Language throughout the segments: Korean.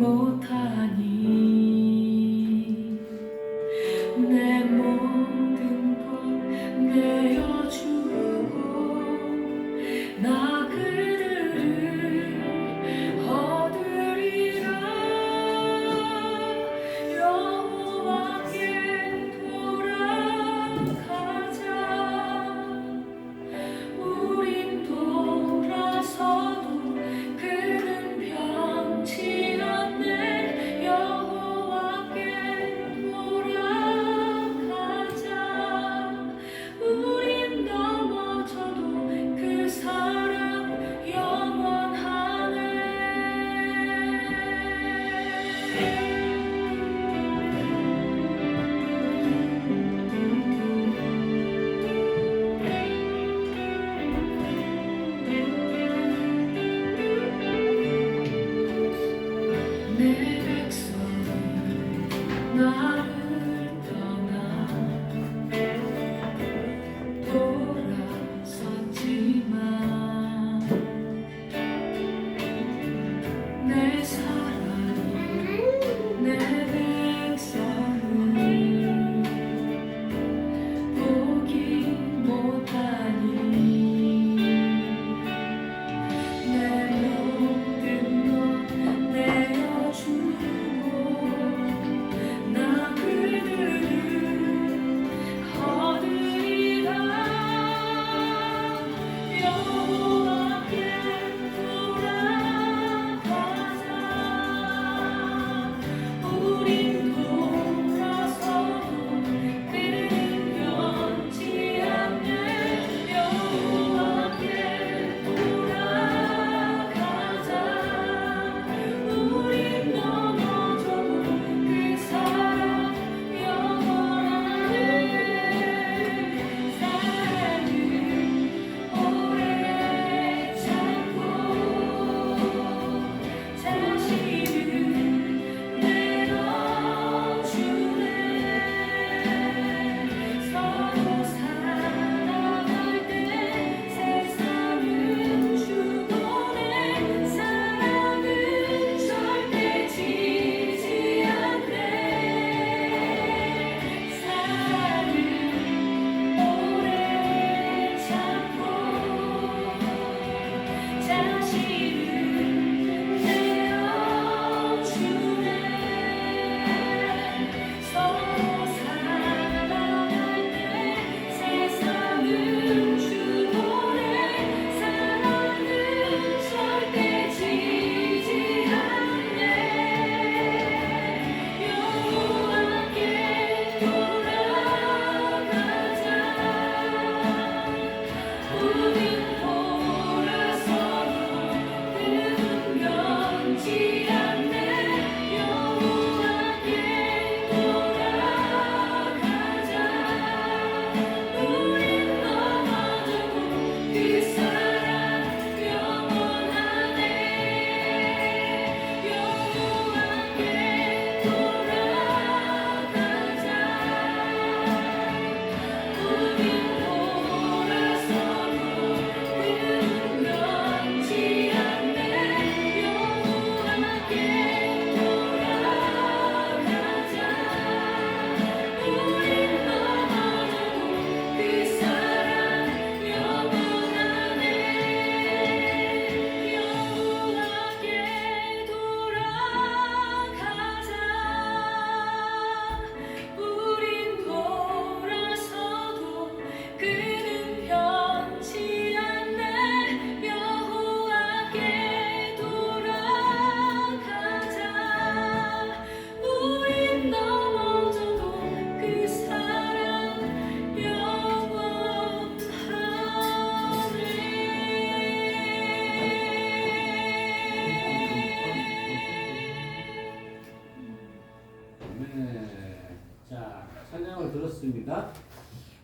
못하니 내 모든 것 내어주고 나 그들을 얻으리라. 여호와께 돌아가자. 우린 돌아서도 그는 변치 않네. 여호와께 돌아가자. 우린 넘어져도 그 사랑 영원하네. 내 백성이 나를 떠나 돌아섰지만 내 사랑이 내 백성을 보기 못하니 내 모든 것 내어주고 나 그들을 얻으리라. 여호와께 돌아가자. 우린 돌아서도 그는 변치 않네. 여호와께 돌아가자. 우린 넘어져도 그 사랑 영원하네. 사랑을 오래 참고 자신을 내어주네. 서로 살아갈 때 세상은 주고네. 사랑은 절대 지지 않네. 사랑을 오래 참고 자신을 내어주네. 서로 살아갈 때 세상은 주고네. 사랑은 절대 지지 않네. 여호와께 돌아가자. 우린 돌아서도 그는 변치 않네. 여호와께 돌아가자. 우린 넘어져도 그 사랑 영원하네. 여호와께 돌아가자. 우린 돌아서도 그는 변치 않네. 여호와께 돌아가자. 우린 넘어져도 그 사랑 영원하네. 여호와께 돌아가자. 우린 돌아서도 그는 변치 않네. 여호와께 돌아가자. 우린 넘어져도 그 사랑 영원하네. 네. 자, 찬양을 들었습니다.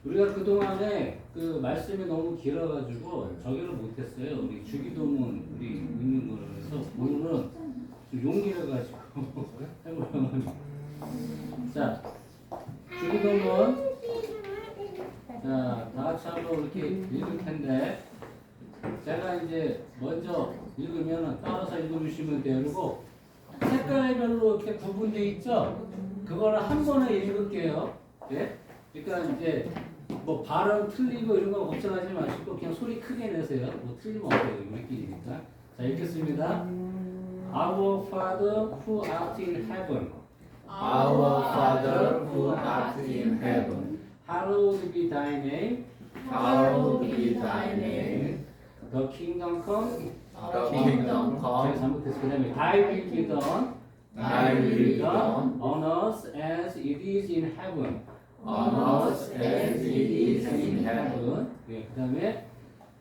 우리가 그동안에 그 말씀이 너무 길어가지고 저기를 못했어요. 우리 주기도문 우리 읽는 거를. 그래서 오늘은 좀 용기를 가지고 해보려고 합니다. 자, 주기도문. 자, 다 같이 한번 이렇게 읽을 텐데, 제가 이제 먼저 읽으면 따라서 읽어주시면 돼요. 그리고 색깔별로 이렇게 구분되어 있죠? 그거를 한 번에 읽을게요. 예? 그러니까 이제 뭐 발음 틀리고 이런 거 걱정하지 마시고 그냥 소리 크게 내세요. 뭐 틀리면 어때요? 우리끼리니까. 자, 읽겠습니다. Our Father who art in heaven, Our Father who art in heaven, hallowed be thy name. hallowed be thy name. The kingdom come. The kingdom 제가 come. 잘못했어요. 그 다음에 Thy will be done. Thy will be done On earth as it is in heaven. on us as it is in heaven. 예, 그 다음에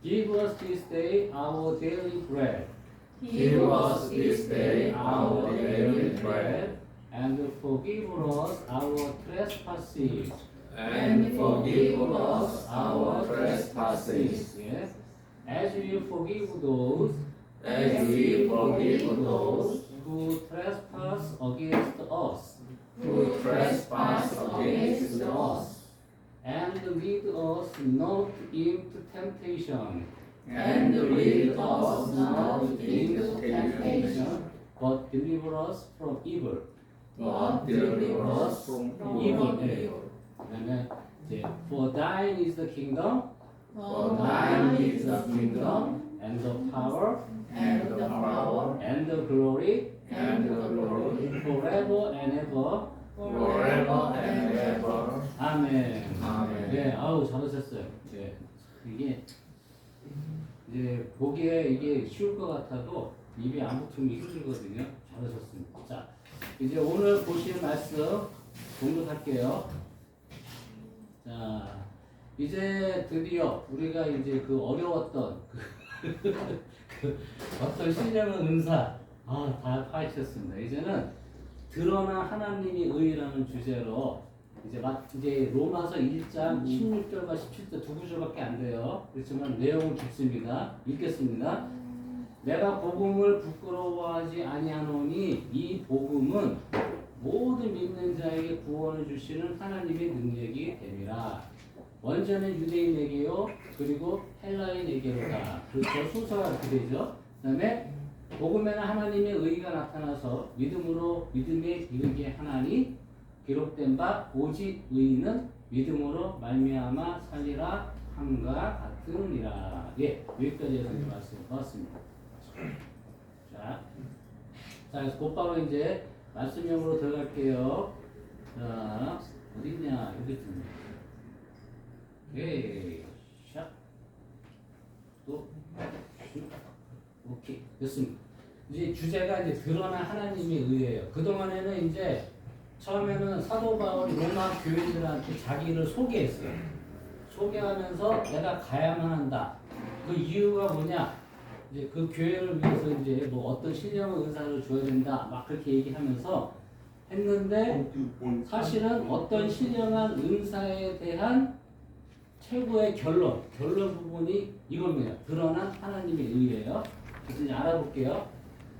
Give us this day our daily bread. Give us this day our daily bread, And forgive us our trespasses. and forgive us our trespasses, Yes. As we forgive those as we forgive those who trespass against us. who trespass against us. And lead us not into temptation, And lead us not into temptation, but deliver us from evil. but deliver us from evil. evil. 그다음에 이제 For thine is the kingdom For thine is the kingdom, and the power and the power, and the glory and the glory, forever and ever. forever and ever. 아멘. 아멘. 네, 아우 잘하셨어요. 네, 이게 이제 보기에 이게 쉬울 것 같아도 입에 안 붙으면 힘들거든요. 잘하셨습니다. 자, 이제 오늘 보실 말씀 공부할게요. 자, 이제 드디어 우리가 이제 그 어려웠던 그 어떤 신령한 은사 다 파헤쳤습니다. 이제는 드러나 하나님의 의라는 주제로 이제 로마서 1장 16절과 17절 두 구절밖에 안 돼요. 그렇지만 내용은 깊습니다. 읽겠습니다. 내가 복음을 부끄러워하지 아니하노니 이 복음은 모든 믿는 자에게 구원을 주시는 하나님의 능력이 됨이라. 원전은 유대인에게요, 그리고 헬라인에게로다. 그렇죠. 순서가 그렇게 되죠. 그 다음에 복음에는 하나님의 의가 나타나서 믿음에 이르게 하나니 기록된 바 오직 의인은 믿음으로 말미암아 살리라 함과 같으니라. 예, 여기까지 해서 이제 말씀 보았습니다. 자, 그래서 곧바로 이제 말씀형으로 들어갈게요. 자, 어딨냐? 여기 있습니다. 오케이, 샷, 또, 슛, 오케이, 됐습니다. 이제 주제가 이제 드러나 하나님의 의예요. 그 동안에는 이제 처음에는 사도 바울이 로마 교인들한테 자기를 소개했어요. 소개하면서 내가 가야만 한다. 그 이유가 뭐냐? 이제 그 교회를 위해서 이제 뭐 어떤 신령한 은사를 줘야 된다. 막 그렇게 얘기하면서 했는데 사실은 어떤 신령한 은사에 대한 최고의 결론 부분이 이겁니다. 드러난 하나님의 의예요. 그래서 이제 알아볼게요.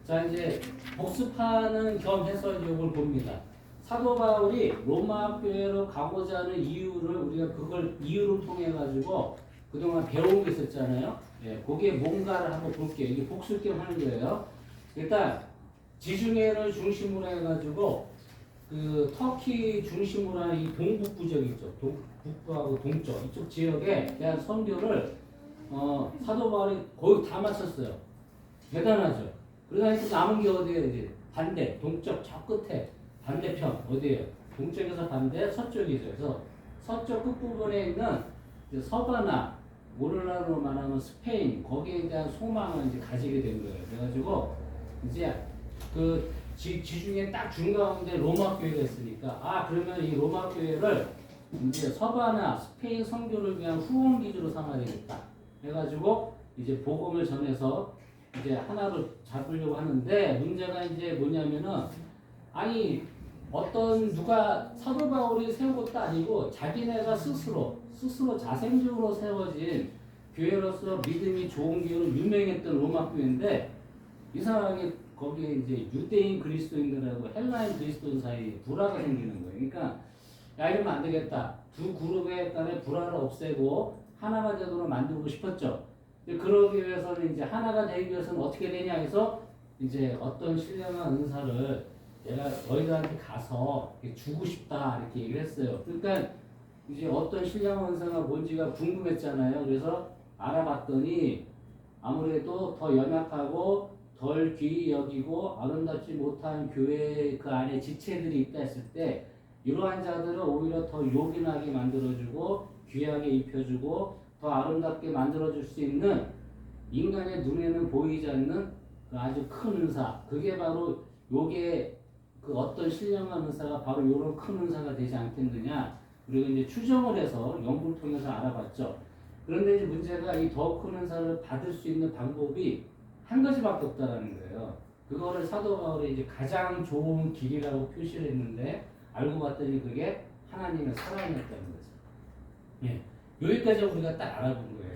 자, 이제 복습하는 겸 해서 이걸 봅니다. 사도 바울이 로마 교회로 가고자 하는 이유를 우리가 그걸 이유를 통해 가지고 그동안 배운 게 있었잖아요. 예, 거기에 뭔가를 한번 볼게요. 이게 복습 겸 하는 거예요. 일단 지중해를 중심으로 해가지고 그 터키 중심으로 하는 이 동북부 지역 있죠. 북부하고 동쪽 이쪽 지역에 대한 선교를 사도 바울이 거의 다 마쳤어요. 대단하죠. 그러다 남은 게 어디예요? 이제 반대 동쪽 저 끝에 반대편 어디예요? 동쪽에서 반대 서쪽이죠. 그래서 서쪽 끝부분에 있는 이제 서바나 오늘날로 말하면 스페인 거기에 대한 소망을 이제 가지게 된 거예요. 그래가지고 이제 그 지중해 딱 중가운데 로마 교회가 있으니까 그러면 이 로마 교회를 이제 서바나 스페인 선교를 위한 후원 기지로 삼아야 되겠다. 해가지고 이제 복음을 전해서 이제 하나로 잡으려고 하는데 문제가 이제 뭐냐면은 누가 사도 바울이 세운 것도 아니고 자기네가 스스로 자생적으로 세워진 교회로서 믿음이 좋은 교회로 유명했던 로마 교회인데 이상하게 거기에 이제 유대인 그리스도인들하고 헬라인 그리스도인 사이에 불화가 생기는 거예요. 그러니까 이러면 안 되겠다. 두 그룹의 간의 불화를 없애고 하나가 되도록 만들고 싶었죠. 그러기 위해서는 이제 하나가 되기 위해서는 어떻게 되냐 해서 이제 어떤 신령한 은사를 내가 너희들한테 가서 이렇게 주고 싶다 이렇게 얘기를 했어요. 그러니까 이제 어떤 신령한 은사가 뭔지가 궁금했잖아요. 그래서 알아봤더니 아무래도 더 연약하고 덜 귀히 여기고 아름답지 못한 교회 그 안에 지체들이 있다 했을 때 이러한 자들을 오히려 더 요긴하게 만들어주고 귀하게 입혀주고 더 아름답게 만들어줄 수 있는 인간의 눈에는 보이지 않는 그 아주 큰 은사, 그게 바로 요게 그 어떤 신령한 은사가 바로 요런 큰 은사가 되지 않겠느냐. 그리고 이제 추정을 해서 연구를 통해서 알아봤죠. 그런데 이제 문제가 이 더 큰 은사를 받을 수 있는 방법이 한 가지밖에 없다라는 거예요. 그거를 사도 바울이 이제 가장 좋은 길이라고 표시를 했는데 알고 봤더니 그게 하나님의 사랑이었다는 거죠. 예, 여기까지 우리가 딱 알아본 거예요.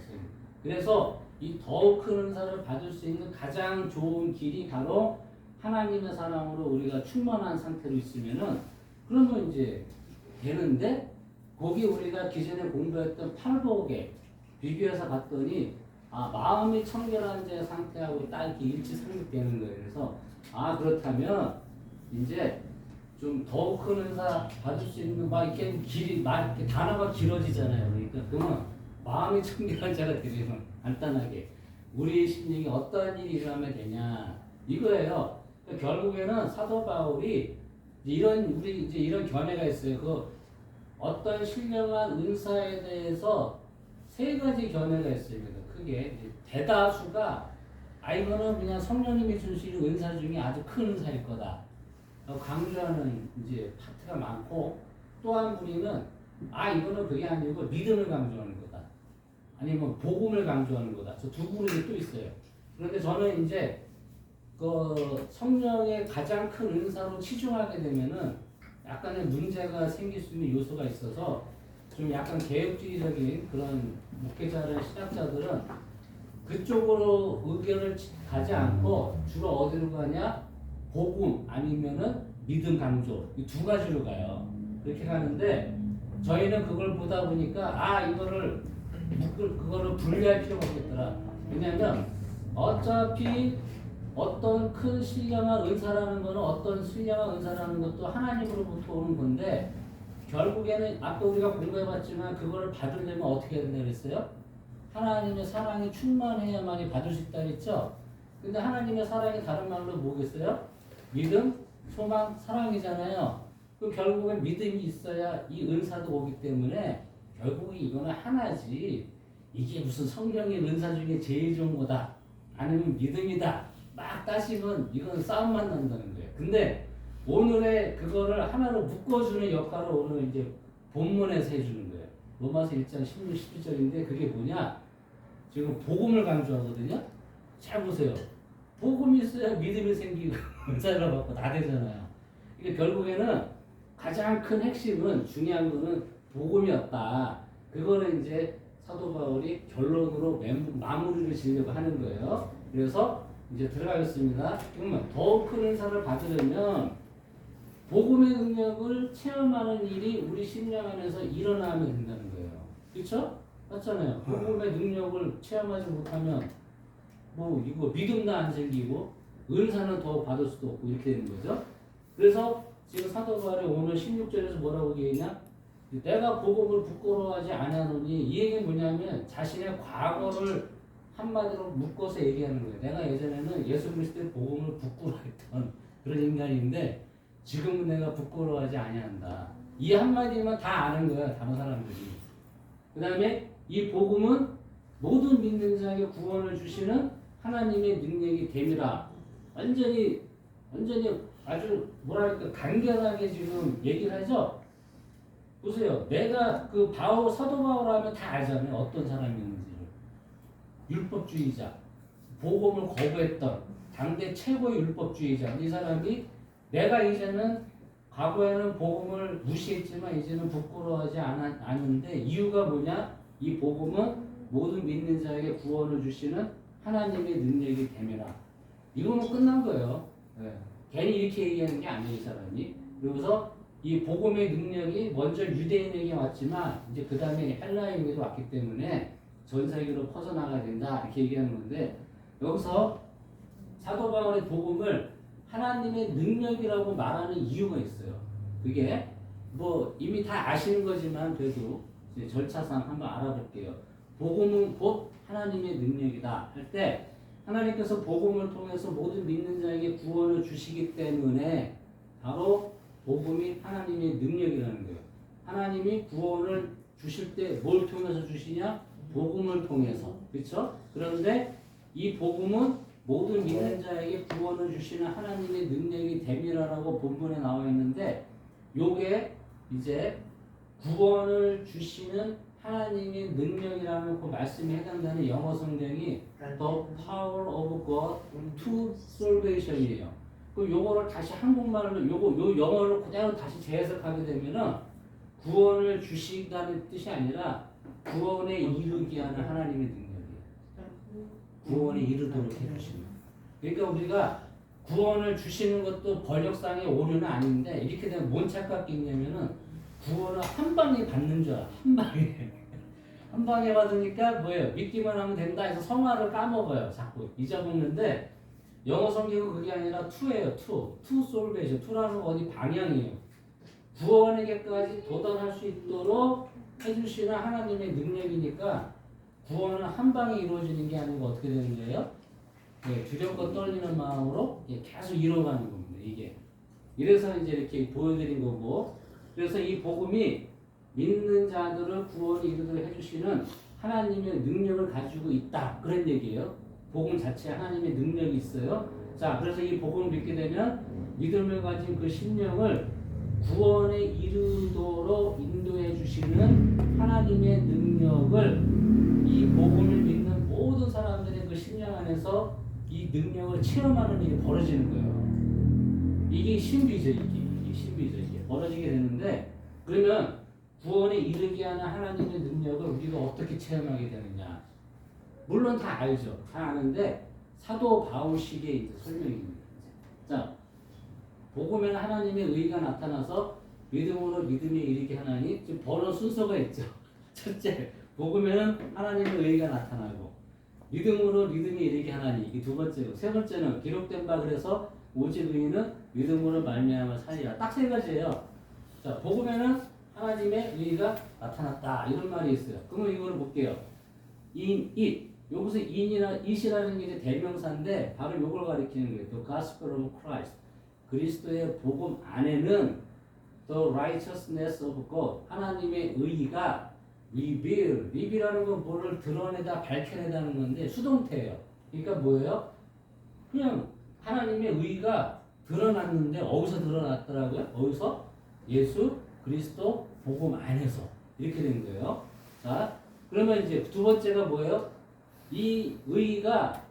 그래서 이 더 큰 은사를 받을 수 있는 가장 좋은 길이 바로 하나님의 사랑으로 우리가 충만한 상태로 있으면은 그러면 이제 되는데 거기 우리가 기존에 공부했던 팔복에 비교해서 봤더니 마음이 청결한 자의 상태하고 딱 이렇게 일치상립되는 거예요. 그래서 그렇다면 이제 좀 더 큰 은사 받을 수 있는 막 이렇게 길이 막 이렇게 단어가 길어지잖아요. 그러니까 그러면 마음이 청결한 자가 되려면 간단하게 우리 심령이 어떠한 일이 일어나면 되냐 이거예요. 그러니까 결국에는 사도 바울이 우리 이제 이런 견해가 있어요. 그 어떤 신령한 은사에 대해서 세 가지 견해가 있습니다. 크게 대다수가 이거는 그냥 성령님이 주시는 은사 중에 아주 큰 은사일 거다. 강조하는 이제 파트가 많고 또 한 무리는 이거는 그게 아니고 믿음을 강조하는 거다. 아니면 복음을 강조하는 거다. 저 두 그룹이 또 있어요. 그런데 저는 이제 그 성령의 가장 큰 은사로 치중하게 되면은 약간의 문제가 생길 수 있는 요소가 있어서 좀 약간 개혁주의적인 그런 목회자나 신학자들은 그쪽으로 의견을 가지 않고 주로 어디로 가냐? 복음 아니면은 믿음 강조 이 두 가지로 가요. 그렇게 가는데 저희는 그걸 보다 보니까 그거를 분리할 필요가 없겠더라. 왜냐하면 어차피 어떤 큰 신령한 은사라는 거는 어떤 신령한 은사라는 것도 하나님으로부터 오는 건데 결국에는 아까 우리가 공부해봤지만 그거를 받으려면 어떻게 해야 된다 그랬어요? 하나님의 사랑이 충만해야만이 받을 수 있다 그랬죠? 근데 하나님의 사랑이 다른 말로 뭐겠어요? 믿음, 소망, 사랑이잖아요. 그럼 결국엔 믿음이 있어야 이 은사도 오기 때문에 결국은 이거는 하나지. 이게 무슨 성령의 은사 중에 제일 좋은 거다. 아니면 믿음이다. 막 따지면 이건 싸움만 난다는 거예요. 근데 오늘의 그거를 하나로 묶어주는 역할을 오늘 이제 본문에서 해주는 거예요. 로마서 1장 16, 17절인데 그게 뭐냐? 지금 복음을 강조하거든요. 잘 보세요. 복음이 있어야 믿음이 생기고 은사를 받고 다 되잖아요. 이게 결국에는 가장 큰 핵심은 중요한 거는 복음이었다. 그거를 이제 사도 바울이 결론으로 마무리를 지으려고 하는 거예요. 그래서 이제 들어가겠습니다. 그러면 더 큰 은사를 받으려면 복음의 능력을 체험하는 일이 우리 심령 안에서 일어나면 된다는 거예요. 그렇죠? 맞잖아요. 복음의 능력을 체험하지 못하면 이거 믿음도 안 생기고 은사는 더 받을 수도 없고 이렇게 되는 거죠. 그래서 지금 사도 바울이 오늘 16절에서 뭐라고 얘기했냐? 내가 복음을 부끄러워하지 않았노니 이 얘기는 뭐냐면 자신의 과거를 한마디로 묶어서 얘기하는 거예요. 내가 예전에는 예수 그리스도의 복음을 부끄러워했던 그런 인간인데 지금은 내가 부끄러워하지 아니한다. 이 한마디만 다 아는 거야, 다른 사람들이. 그 다음에 이 복음은 모든 믿는 자에게 구원을 주시는 하나님의 능력이 됨이라. 완전히 아주 뭐랄까 간결하게 지금 얘기를 하죠. 보세요. 내가 그 사도 바울 하면 다 알잖아요. 어떤 사람이었는지를. 율법주의자, 복음을 거부했던 당대 최고의 율법주의자. 이 사람이 내가 이제는 과거에는 복음을 무시했지만 이제는 부끄러워하지 않는데 이유가 뭐냐? 이 복음은 모든 믿는 자에게 구원을 주시는 하나님의 능력이 됨이라. 이거는 끝난 거예요. 네. 괜히 이렇게 얘기하는 게 아니에요, 이 사람이. 그래서 이 복음의 능력이 먼저 유대인에게 왔지만 이제 그 다음에 헬라인에게도 왔기 때문에 전 세계로 퍼져나가야 된다 이렇게 얘기하는 건데 여기서 사도 바울의 복음을 하나님의 능력이라고 말하는 이유가 있어요. 그게 뭐 이미 다 아시는 거지만 그래도 이제 절차상 한번 알아볼게요. 복음은 곧 하나님의 능력이다 할 때 하나님께서 복음을 통해서 모든 믿는 자에게 구원을 주시기 때문에 바로 복음이 하나님의 능력이라는 거예요. 하나님이 구원을 주실 때 뭘 통해서 주시냐? 복음을 통해서. 그렇죠? 그런데 이 복음은 모든 믿는 자에게 구원을 주시는 하나님의 능력이 됨이라고 본문에 나와 있는데 요게 이제 구원을 주시는 하나님의 능력이라는 그 말씀에 해당되는 영어 성경이 The Power of God to Salvation이에요. 그 요거를 다시 한국말로 요 영어를 그대로 다시 재해석하게 되면은 구원을 주시다는 뜻이 아니라 구원에 이르게 하는 하나님의 능력이에요. 구원에 이르도록 해주시는. 그러니까 우리가 구원을 주시는 것도 번역상의 오류는 아닌데 이렇게 되면 뭔 착각이 있냐면은 구원을 한 방에 받는 줄 알아. 한 방에. 한 방에 받으니까 뭐예요? 믿기만 하면 된다 해서 성화를 까먹어요. 자꾸 잊어먹는데 영어 성경은 그게 아니라 to예요. to salvation. to라는 거 어디 방향이에요. 구원에게까지 도달할 수 있도록 해주시는 하나님의 능력이니까 구원은 한 방에 이루어지는 게 아니고 어떻게 되는 거예요? 네, 두렵고 떨리는 마음으로 계속 이뤄가는 겁니다. 이게. 이래서 이제 이렇게 보여드린 거고, 그래서 이 복음이 믿는 자들을 구원에 이르도록 해주시는 하나님의 능력을 가지고 있다. 그런 얘기예요. 복음 자체에 하나님의 능력이 있어요. 자, 그래서 이 복음을 믿게 되면 믿음을 가진 그 심령을 구원에 이르도록 인도해 주시는 하나님의 능력을 이 복음을 믿는 모든 사람들의 그 심령 안에서 이 능력을 체험하는 일이 벌어지는 거예요. 이게 신비죠. 이게 신비죠. 이게 벌어지게 되는데 그러면 구원에 이르게 하는 하나님의 능력을 우리가 어떻게 체험하게 되느냐? 물론 다 알죠. 다 아는데 사도 바울식의 이제 설명입니다. 자, 복음에는 하나님의 의가 나타나서 믿음으로 믿음에 이르게 하나니 지금 번호 순서가 있죠. 첫째, 복음에는 하나님의 의가 나타나고 믿음으로 믿음에 이르게 하나니 이게 두 번째고 세 번째는 기록된 바 그래서 오직 의인은 믿음으로 말미암아 살리라. 딱 세 가지예요. 자, 복음에는 하나님의 의가 나타났다 이런 말이 있어요. 그러면 이거를 볼게요. 인, 잇 여기서 it이라는 게 이제 대명사인데 바로 이걸 가리키는 거예요. The Gospel of Christ. 그리스도의 복음 안에는 the righteousness of God, 하나님의 의가 reveal이라는 건 뭐를 드러내다 밝혀내다는 건데 수동태예요. 그러니까 뭐예요? 그냥 하나님의 의가 드러났는데 어디서 드러났더라고요? 어디서? 예수 그리스도 복음 안에서 이렇게 된 거예요. 자, 그러면 이제 두 번째가 뭐예요? 이 의가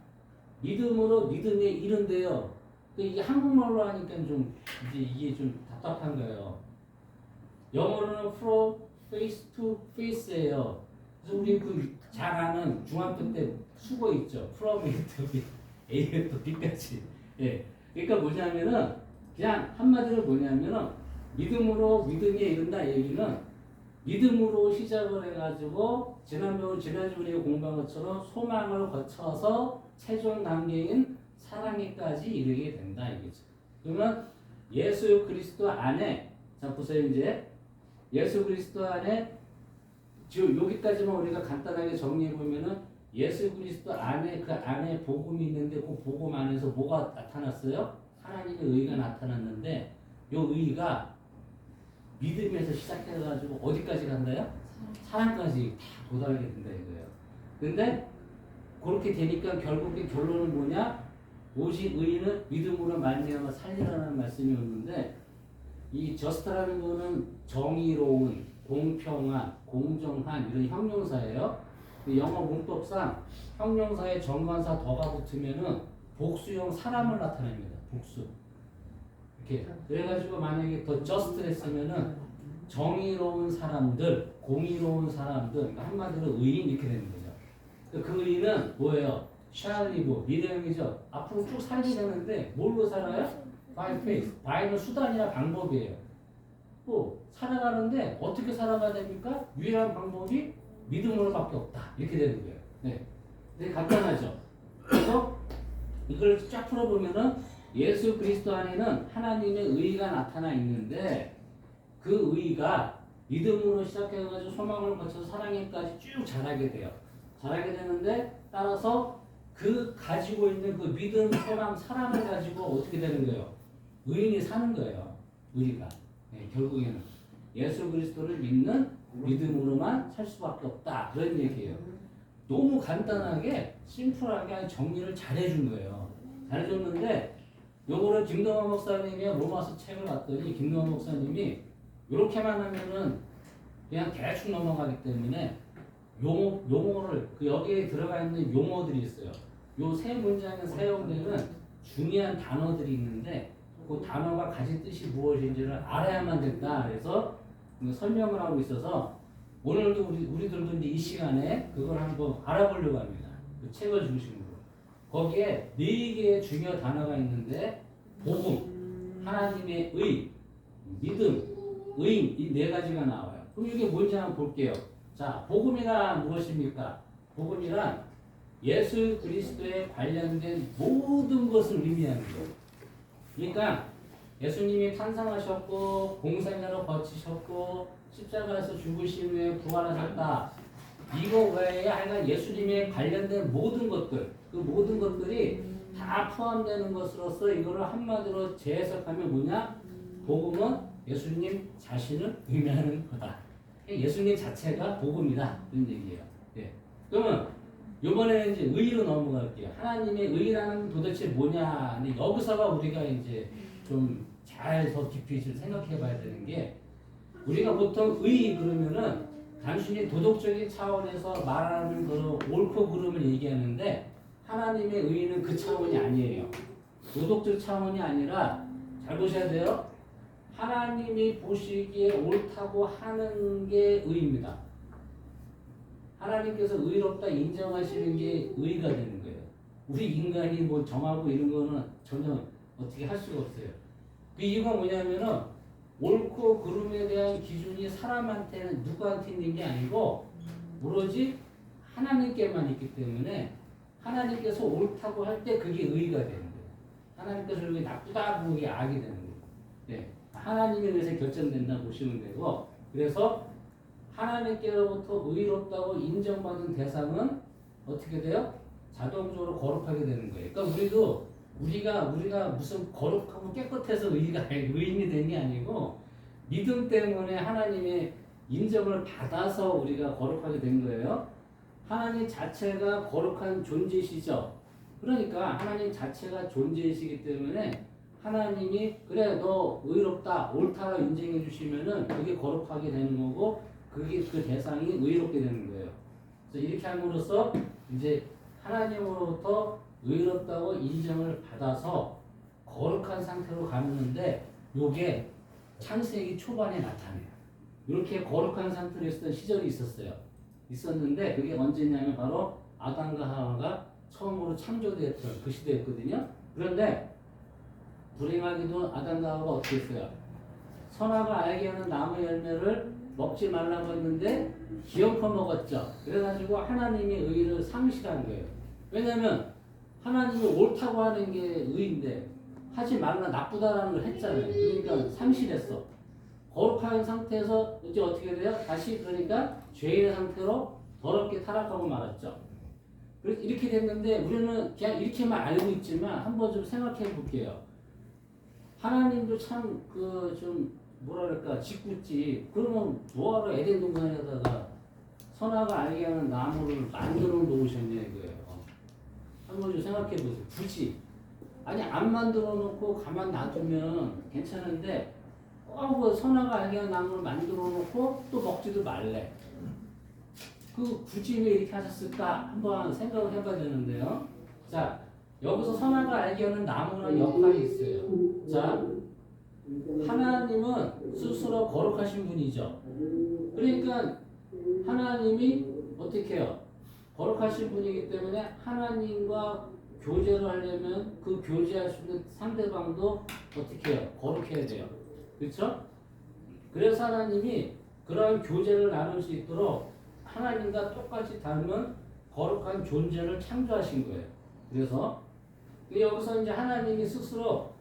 믿음으로 믿음에 이른데요. 이게 한국말로 하니까 좀 이제 이게 좀 답답한 거예요. 영어로는 from face to face예요. 그래서 우리 그 잘 아는 중학교 때 수거 있죠. from A to B, A to B까지. 예. 그러니까 뭐냐면은 그냥 한마디로 뭐냐면은 믿음으로 믿음에 이른다 얘기는 믿음으로 시작을 해가지고 지난주 우리가 공부한 것처럼 소망을 거쳐서 최종 단계인 사랑에까지 이르게 된다 이거죠. 그러면 예수 그리스도 안에 자 보세요 이제 예수 그리스도 안에 지금 여기까지만 우리가 간단하게 정리해 보면은 예수 그리스도 안에 그 안에 복음이 있는데 그 복음 안에서 뭐가 나타났어요? 하나님의 의가 나타났는데 이 의가 믿음에서 시작해가지고 어디까지 간다요? 사랑까지 다 도달하게 된다 이거예요. 근데 그렇게 되니까 결국에 결론은 뭐냐? 오직 의인은 믿음으로 말미암아 살리라는 말씀이 없는데 이 저스트라는 거는 정의로운, 공평한, 공정한 이런 형용사예요. 영어 문법상 형용사에 정관사 더가 붙으면은 복수형 사람을 나타냅니다. 복수. 이렇게 그래가지고 만약에 더 just 했으면은 정의로운 사람들, 공의로운 사람들, 그러니까 한마디로 의인 이렇게 되는 거죠. 그 의인은 뭐예요? shall live, 미래형이죠. 앞으로 쭉 살게 되는데 뭘로 살아요? by faith. by는 수단이나 방법이에요. 또 살아가는데 어떻게 살아가야 됩니까? 유일한 방법이 믿음으로밖에 없다. 이렇게 되는 거예요. 네, 되게 간단하죠. 그래서 이걸 쫙 풀어보면은 예수 그리스도 안에는 하나님의 의가 나타나 있는데 그 의가 믿음으로 시작해가지고 소망을 거쳐서 사랑에까지 쭉 자라게 돼요. 자라게 되는데 따라서 그 가지고 있는 그 믿음, 소망, 사랑을 가지고 어떻게 되는 거예요? 의인이 사는 거예요. 우리가 결국에는 예수 그리스도를 믿는 믿음으로만 살 수밖에 없다 그런 얘기예요. 너무 간단하게 심플하게 정리를 잘해준 거예요. 잘해줬는데 요거를 김동환 목사님이 로마서 책을 봤더니 김동환 목사님이 이렇게만 하면은 그냥 대충 넘어가기 때문에 용어를 그 여기에 들어가 있는 용어들이 있어요. 요 세 문장에 사용되는 중요한 단어들이 있는데 그 단어가 가진 뜻이 무엇인지를 알아야만 된다. 그래서 설명을 하고 있어서 오늘도 우리들도 이제 이 시간에 그걸 한번 알아보려고 합니다. 그 책을 중심으로 거기에 4개의 중요 단어가 있는데 복음, 하나님의 의, 믿음, 의인 이 4가지가 나와요. 그럼 이게 뭔지 한번 볼게요. 자, 복음이란 무엇입니까? 복음이란 예수 그리스도에 관련된 모든 것을 의미하는 거예요. 그러니까 예수님이 탄생하셨고 공생애를 거치셨고 십자가에서 죽으신 후에 부활하셨다. 이거 외에 하여간 예수님에 관련된 모든 것들, 그 모든 것들이 다 포함되는 것으로서 이거를 한마디로 재해석하면 뭐냐? 복음은 예수님 자신을 의미하는 거다. 예수님 자체가 복음이다. 이런 얘기예요. 예. 그러면 이번에는 이제 의로 넘어갈게요. 하나님의 의라는 도대체 뭐냐? 근데 여기서가 우리가 이제 좀 잘 더 깊이 생각해 봐야 되는 게 우리가 보통 의 그러면은 단순히 도덕적인 차원에서 말하는 그 옳고 그름을 얘기하는데 하나님의 의는 그 차원이 아니에요. 도덕적 차원이 아니라 잘 보셔야 돼요. 하나님이 보시기에 옳다고 하는 게 의입니다. 하나님께서 의롭다 인정하시는 게 의가 되는 거예요. 우리 인간이 뭐 정하고 이런 거는 전혀 어떻게 할 수가 없어요. 그 이유가 뭐냐면은 옳고 그름에 대한 기준이 사람한테는 누구한테 있는 게 아니고 오로지 하나님께만 있기 때문에 하나님께서 옳다고 할 때 그게 의가 되는 거예요. 하나님께서 그게 나쁘다고 그게 악이 되는 거예요. 네. 하나님에 의해서 결정된다 보시면 되고 그래서 하나님께로부터 의롭다고 인정받은 대상은 어떻게 돼요? 자동적으로 거룩하게 되는 거예요. 그러니까 우리가 무슨 거룩하고 깨끗해서 의인이 된 게 아니고 믿음 때문에 하나님의 인정을 받아서 우리가 거룩하게 된 거예요. 하나님 자체가 거룩한 존재시죠. 그러니까 하나님 자체가 존재이시기 때문에 하나님이 그래 너 의롭다 옳다라고 인정해 주시면은 그게 거룩하게 되는 거고 그게 그 대상이 의롭게 되는 거예요. 그래서 이렇게 함으로써 이제 하나님으로부터 의롭다고 인정을 받아서 거룩한 상태로 가는데 요게 창세기 초반에 나타나요. 이렇게 거룩한 상태로 있었던 시절이 있었는데 그게 언제냐면 바로 아담과 하와가 처음으로 창조되었던 그 시대였거든요. 그런데 불행하게도 아담과 하와가 어떻게 했어요? 선악을 알게 하는 나무 열매를 먹지 말라고 했는데 기어코 먹었죠. 그래가지고 하나님의 의를 상실한 거예요. 왜냐면 하나님이 옳다고 하는 게 의인데 하지 말라 나쁘다라는 걸 했잖아요. 그러니까 상실했어. 거룩한 상태에서 이제 어떻게 돼요? 다시 그러니까 죄인의 상태로 더럽게 타락하고 말았죠. 그래서 이렇게 됐는데 우리는 그냥 이렇게만 알고 있지만 한번 좀 생각해 볼게요. 하나님도 참 그 좀 뭐라 그럴까 짓궂지. 그러면 뭐하러 에덴 동산에다가 선악을 알게 하는 나무를 만들어 놓으셨냐 이거예요. 한번 좀 생각해 보세요. 굳이 아니 안 만들어 놓고 가만 놔두면 괜찮은데 그 선악을 알게 하는 나무를 만들어 놓고 또 먹지도 말래. 그 굳이 왜 이렇게 하셨을까 한번 생각을 해봐야 되는데요. 자 여기서 선악을 알게 하는 나무는 역할이 있어요. 자 하나님은 스스로 거룩하신 분이죠. 그러니까 하나님이 어떻게 해요? 거룩하신 분이기 때문에 하나님과 교제를 하려면 그 교제할 수 있는 상대방도 어떻게 해요? 거룩해야 돼요. 그렇죠? 그래서 하나님이 그러한 교제를 나눌 수 있도록 하나님과 똑같이 닮은 거룩한 존재를 창조하신 거예요. 그래서 근데 여기서 이제 하나님이 스스로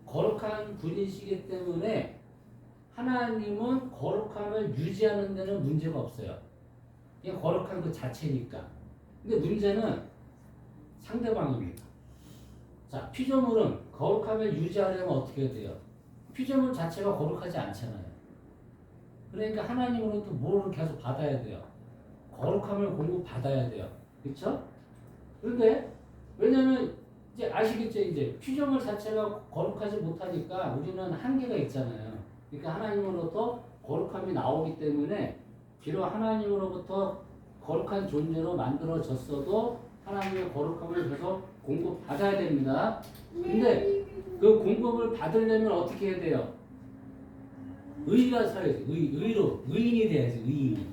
거룩한 분이시기 때문에 하나님은 거룩함을 유지하는 데는 문제가 없어요. 그냥 거룩한 그 자체니까. 근데 문제는 상대방입니다. 자, 피조물은 거룩함을 유지하려면 어떻게 돼요? 피조물 자체가 거룩하지 않잖아요. 그러니까 하나님으로부터 뭐를 계속 받아야 돼요? 거룩함을 공급받아야 돼요. 그렇죠? 그런데 왜냐면 이제 아시겠죠? 이제 피조물 자체가 거룩하지 못하니까 우리는 한계가 있잖아요. 그러니까 하나님으로부터 거룩함이 나오기 때문에 비록 하나님으로부터 거룩한 존재로 만들어졌어도 하나님의 거룩함을 계속 공급받아야 됩니다. 근데 그 공급을 받으려면 어떻게 해야 돼요? 의가 살아야지. 의인이 돼야지. 의인이.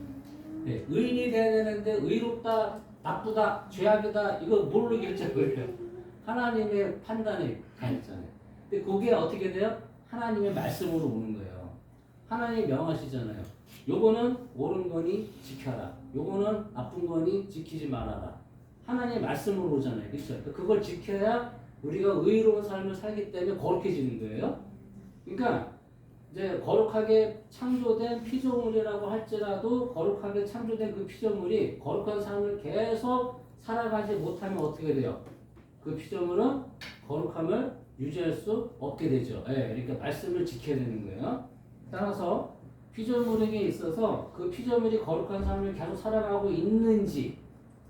네, 의인이 돼야 되는데 의롭다, 나쁘다, 죄악이다 이거 뭘로 결정을 해요? 하나님의 판단에 가 있잖아요. 근데 그게 어떻게 돼요? 하나님의 말씀으로 오는 거예요. 하나님이 명하시잖아요. 요거는 옳은 거니 지켜라. 요거는 나쁜 거니 지키지 말아라. 하나님의 말씀으로 오잖아요. 그렇죠? 그걸 지켜야 우리가 의로운 삶을 살기 때문에 거룩해지는 거예요. 그러니까 이제 거룩하게 창조된 피조물이라고 할지라도 거룩하게 창조된 그 피조물이 거룩한 삶을 계속 살아가지 못하면 어떻게 돼요? 그 피조물은 거룩함을 유지할 수 없게 되죠. 예, 이렇게 말씀을 지켜야 되는 거예요. 따라서 피조물에게 있어서 그 피조물이 거룩한 삶을 계속 살아가고 있는지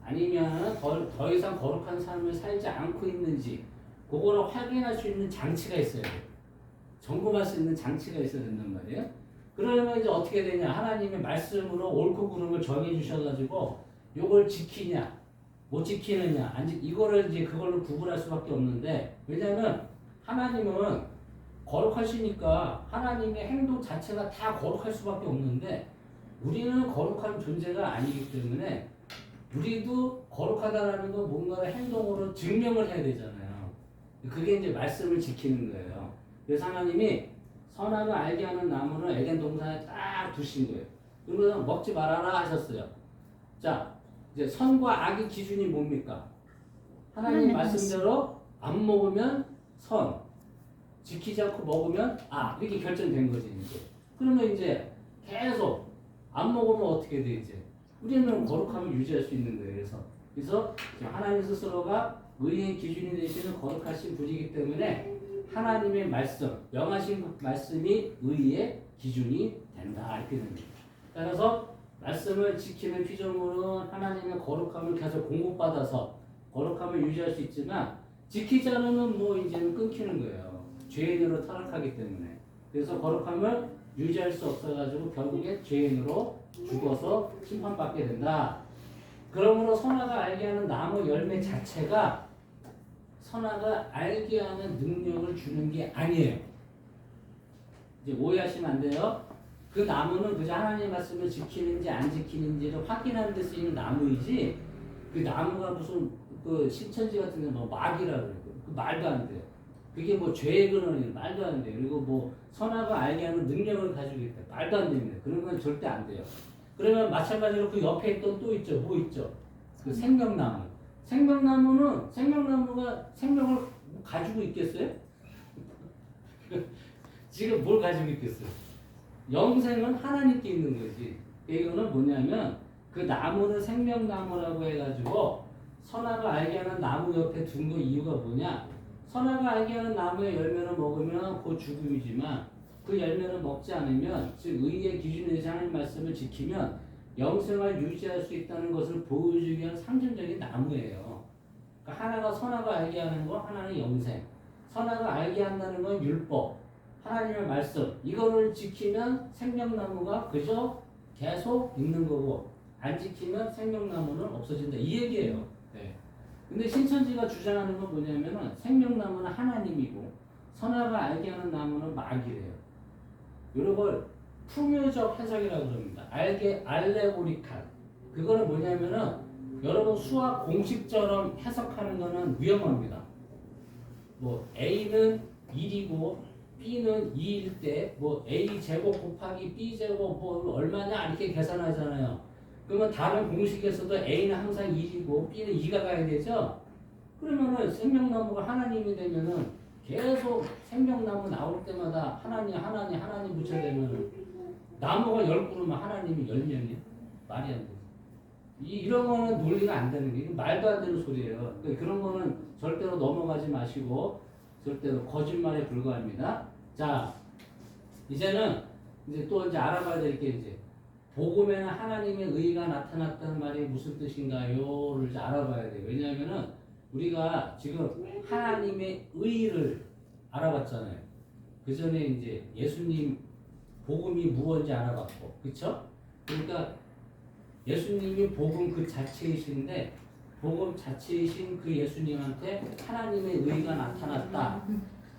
아니면 더 이상 거룩한 삶을 살지 않고 있는지 그거를 확인할 수 있는 장치가 있어야 돼요. 점검할 수 있는 장치가 있어야 된단 말이에요. 그러면 이제 어떻게 되냐? 하나님의 말씀으로 옳고 그름을 정해 주셔가지고 요걸 지키냐, 못 지키느냐, 이거를 이제 그걸로 구분할 수밖에 없는데 왜냐하면 하나님은 거룩하시니까 하나님의 행동 자체가 다 거룩할 수밖에 없는데 우리는 거룩한 존재가 아니기 때문에 우리도 거룩하다라는 건 뭔가를 행동으로 증명을 해야 되잖아요. 그게 이제 말씀을 지키는 거예요. 그래서 하나님이 선악을 알게 하는 나무를 에덴 동산에 딱 두신 거예요. 그러면서 먹지 말아라 하셨어요. 자, 이제 선과 악의 기준이 뭡니까? 하나님 말씀대로 안 먹으면 선, 지키지 않고 먹으면 악 이렇게 결정된 거지 이제. 그러면 이제 계속 안 먹으면 어떻게 돼 이제? 우리는 거룩함을 유지할 수 있는 거예요. 그래서 하나님 스스로가 의의 기준이 되시는 거룩하신 분이기 때문에 하나님의 말씀, 명하신 말씀이 의의 기준이 된다 이렇게 됩니다. 따라서 말씀을 지키는 피조물은 하나님의 거룩함을 계속 공급받아서 거룩함을 유지할 수 있지만 지키지 않으면 뭐 이제는 끊기는 거예요. 죄인으로 타락하기 때문에. 그래서 거룩함을 유지할 수 없어가지고 결국에 죄인으로 죽어서 심판받게 된다. 그러므로 선악을 알게 하는 나무 열매 자체가 선악을 알게 하는 능력을 주는 게 아니에요. 이제 오해하시면 안 돼요. 그 나무는 그저 하나님의 말씀을 지키는지 안 지키는지를 확인하는 데 쓰이는 나무이지 그 나무가 무슨 그 신천지 같은 데뭐 막이라 그래요. 그 말도 안 돼요. 그게 뭐 죄의 근원이 말도 안 돼요. 그리고 뭐 선악을 알게 하는 능력을 가지고 있다. 말도 안 됩니다. 그런 건 절대 안 돼요. 그러면 마찬가지로 그 옆에 있던 또 있죠. 뭐 있죠? 그 생명나무. 생명나무가 생명을 가지고 있겠어요? 지금 뭘 가지고 있겠어요? 영생은 하나님께 있는 거지. 이거는 뭐냐면 그 나무는 생명나무라고 해가지고 선악을 알게 하는 나무 옆에 둔 거 이유가 뭐냐? 선악을 알게 하는 나무의 열매를 먹으면 그 죽음이지만 그 열매를 먹지 않으면 즉 의의 기준에 대해서 하나님 말씀을 지키면 영생을 유지할 수 있다는 것을 보여주기 위한 상징적인 나무예요. 그러니까 하나가 선악을 알게 하는 거, 하나는 영생. 선악을 알게 한다는 건 율법, 하나님의 말씀. 이거를 지키면 생명나무가 그저 계속 있는 거고 안 지키면 생명나무는 없어진다. 이 얘기예요. 네. 근데 신천지가 주장하는 건 뭐냐면은 생명나무는 하나님이고 선악을 알게 하는 나무는 마귀래요. 이런 걸 풍요적 해석이라고 그럽니다. 알레고리칼. 그거는 뭐냐면은 여러분 수학 공식처럼 해석하는 거는 위험합니다. 뭐 A는 1이고 B는 2일 때 뭐 A 제곱 곱하기 B 제곱 뭐 얼마냐 이렇게 계산하잖아요. 그러면 다른 공식에서도 A는 항상 1이고 B는 2가 가야 되죠. 그러면은 생명나무가 하나님이 되면은 계속 생명나무 나올 때마다 하나님 붙여대면은 나무가 10그루면 하나님이 10명이야? 말이 안 돼. 이런 거는 논리가 안 되는 게, 말도 안 되는 소리예요. 그러니까 그런 거는 절대로 넘어가지 마시고, 절대로 거짓말에 불과합니다. 자, 이제는 이제 또 이제 알아봐야 될 게 이제, 복음에는 하나님의 의가 나타났다는 말이 무슨 뜻인가요?를 이제 알아봐야 돼요. 왜냐하면은 우리가 지금 하나님의 의를 알아봤잖아요. 그 전에 이제 예수님 복음이 무엇인지 알아봤고, 그쵸? 그러니까 예수님이 복음 그 자체이신데, 복음 자체이신 그 예수님한테 하나님의 의가 나타났다.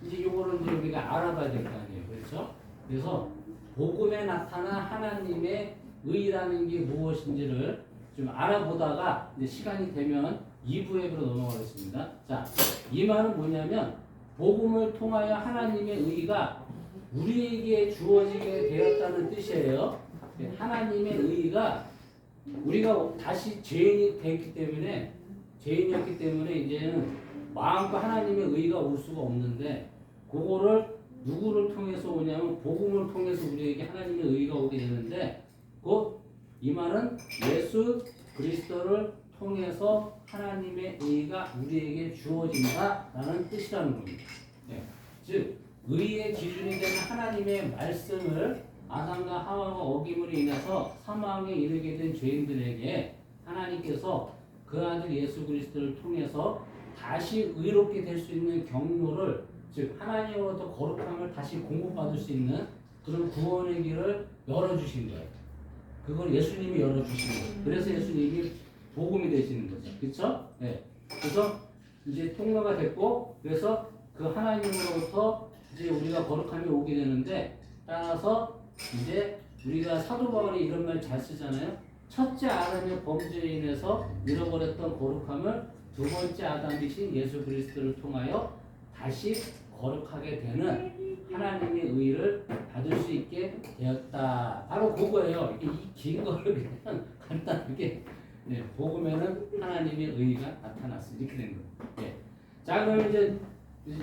이제 요거를 이제 우리가 알아봐야 될 거 아니에요. 그렇죠? 그래서 복음에 나타난 하나님의 의라는 게 무엇인지를 좀 알아보다가 이제 시간이 되면 2부 앱으로 넘어가겠습니다. 자, 이 말은 뭐냐면 복음을 통하여 하나님의 의가 우리에게 주어지게 되었다는 뜻이에요. 하나님의 의가 우리가 다시 죄인이었기 때문에 이제는 마음껏 하나님의 의가 올 수가 없는데, 그거를 누구를 통해서 오냐면 복음을 통해서 우리에게 하나님의 의가 오게 되는데, 곧 이 말은 예수 그리스도를 통해서 하나님의 의가 우리에게 주어진다라는 뜻이라는 겁니다. 네. 즉 의의 기준이 되는 하나님의 말씀을 아담과 하와가 어김으로 인해서 사망에 이르게 된 죄인들에게 하나님께서 그 아들 예수 그리스도를 통해서 다시 의롭게 될 수 있는 경로를, 즉 하나님으로부터 거룩함을 다시 공급받을 수 있는 그런 구원의 길을 열어주신 거예요. 그걸 예수님이 열어주신 거예요. 그래서 예수님이 복음이 되시는 거죠. 그렇죠? 네. 그래서 이제 통로가 됐고, 그래서 그 하나님으로부터 이제 우리가 거룩함이 오게 되는데, 따라서 이제 우리가 사도 바울이 이런 말 잘 쓰잖아요. 첫째 아담의 범죄에 인해서 잃어버렸던 거룩함을 두 번째 아담이신 예수 그리스도를 통하여 다시 거룩하게 되는 하나님의 의를 받을 수 있게 되었다. 바로 그거예요. 이 긴 거를 그냥 간단하게, 네, 복음에는 하나님의 의가 나타났어. 이렇게 된 거예요. 네. 자, 그럼 이제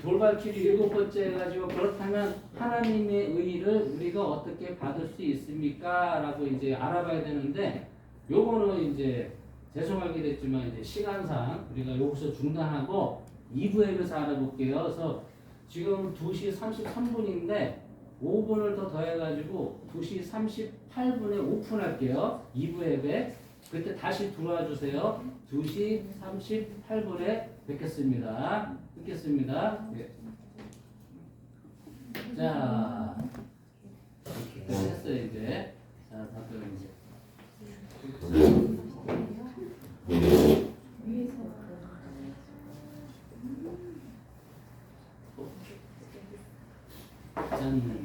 돌발퀴즈 7번째 해가지고, 그렇다면 하나님의 의를 우리가 어떻게 받을 수 있습니까? 라고 이제 알아봐야 되는데, 요거는 이제 죄송하게 됐지만 이제 시간상 우리가 여기서 중단하고 2부에서 알아볼게요. 그래서 지금 2시 33분인데 5분을 더 더해가지고 2시 38분에 오픈할게요. 2부 앱에. 그때 다시 들어와 주세요. 2시 38분에 뵙겠습니다. 네. 자, 이렇게 했어요 이제. 자, 다들 이제. 짠.